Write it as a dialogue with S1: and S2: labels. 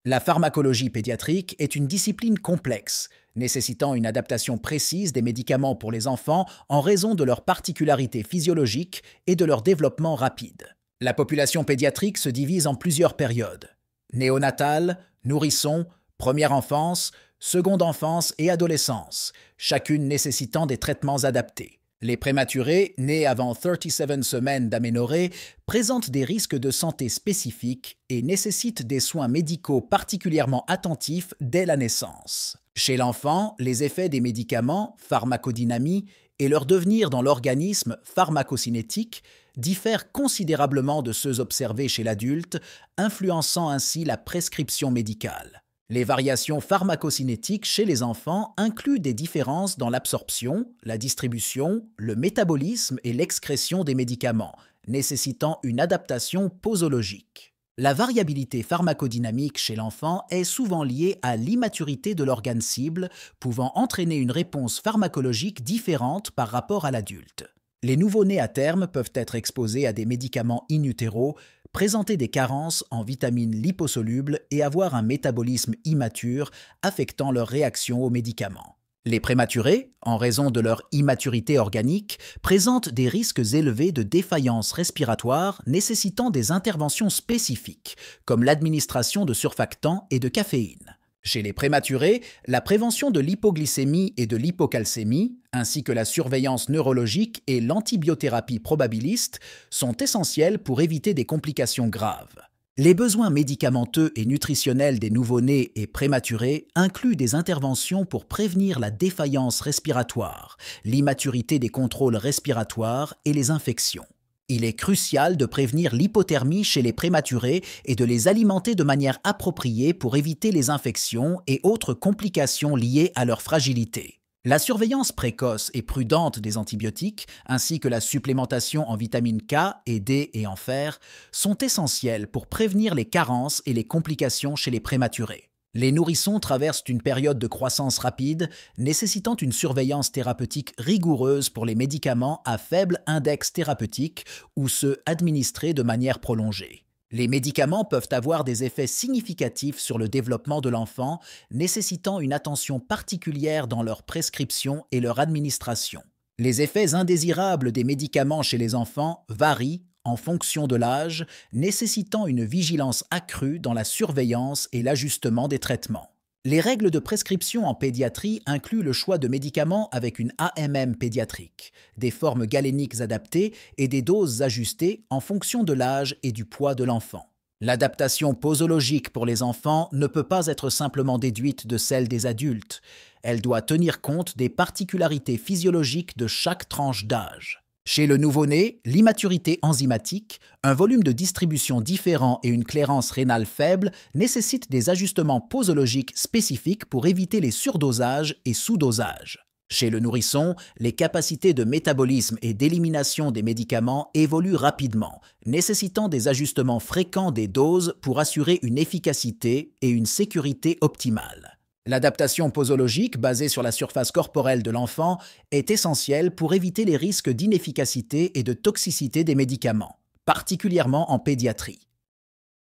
S1: La pharmacologie pédiatrique est une discipline complexe, nécessitant une adaptation précise des médicaments pour les enfants en raison de leurs particularités physiologiques et de leur développement rapide. La population pédiatrique se divise en plusieurs périodes: néonatale, nourrisson, première enfance, seconde enfance et adolescence, chacune nécessitant des traitements adaptés. Les prématurés, nés avant 37 semaines d'aménorrhée, présentent des risques de santé spécifiques et nécessitent des soins médicaux particulièrement attentifs dès la naissance. Chez l'enfant, les effets des médicaments, pharmacodynamie, et leur devenir dans l'organisme, pharmacocinétique, diffèrent considérablement de ceux observés chez l'adulte, influençant ainsi la prescription médicale. Les variations pharmacocinétiques chez les enfants incluent des différences dans l'absorption, la distribution, le métabolisme et l'excrétion des médicaments, nécessitant une adaptation posologique. La variabilité pharmacodynamique chez l'enfant est souvent liée à l'immaturité de l'organe cible, pouvant entraîner une réponse pharmacologique différente par rapport à l'adulte. Les nouveau-nés à terme peuvent être exposés à des médicaments in utero, présenter des carences en vitamines liposolubles et avoir un métabolisme immature affectant leur réaction aux médicaments. Les prématurés, en raison de leur immaturité organique, présentent des risques élevés de défaillance respiratoire nécessitant des interventions spécifiques, comme l'administration de surfactants et de caféine. Chez les prématurés, la prévention de l'hypoglycémie et de l'hypocalcémie, ainsi que la surveillance neurologique et l'antibiothérapie probabiliste, sont essentielles pour éviter des complications graves. Les besoins médicamenteux et nutritionnels des nouveau-nés et prématurés incluent des interventions pour prévenir la défaillance respiratoire, l'immaturité des contrôles respiratoires et les infections. Il est crucial de prévenir l'hypothermie chez les prématurés et de les alimenter de manière appropriée pour éviter les infections et autres complications liées à leur fragilité. La surveillance précoce et prudente des antibiotiques, ainsi que la supplémentation en vitamines K et D et en fer, sont essentielles pour prévenir les carences et les complications chez les prématurés. Les nourrissons traversent une période de croissance rapide, nécessitant une surveillance thérapeutique rigoureuse pour les médicaments à faible index thérapeutique ou ceux administrés de manière prolongée. Les médicaments peuvent avoir des effets significatifs sur le développement de l'enfant, nécessitant une attention particulière dans leur prescription et leur administration. Les effets indésirables des médicaments chez les enfants varient en fonction de l'âge, nécessitant une vigilance accrue dans la surveillance et l'ajustement des traitements. Les règles de prescription en pédiatrie incluent le choix de médicaments avec une AMM pédiatrique, des formes galéniques adaptées et des doses ajustées en fonction de l'âge et du poids de l'enfant. L'adaptation posologique pour les enfants ne peut pas être simplement déduite de celle des adultes. Elle doit tenir compte des particularités physiologiques de chaque tranche d'âge. Chez le nouveau-né, l'immaturité enzymatique, un volume de distribution différent et une clairance rénale faible nécessitent des ajustements posologiques spécifiques pour éviter les surdosages et sous-dosages. Chez le nourrisson, les capacités de métabolisme et d'élimination des médicaments évoluent rapidement, nécessitant des ajustements fréquents des doses pour assurer une efficacité et une sécurité optimales. L'adaptation posologique, basée sur la surface corporelle de l'enfant, est essentielle pour éviter les risques d'inefficacité et de toxicité des médicaments, particulièrement en pédiatrie.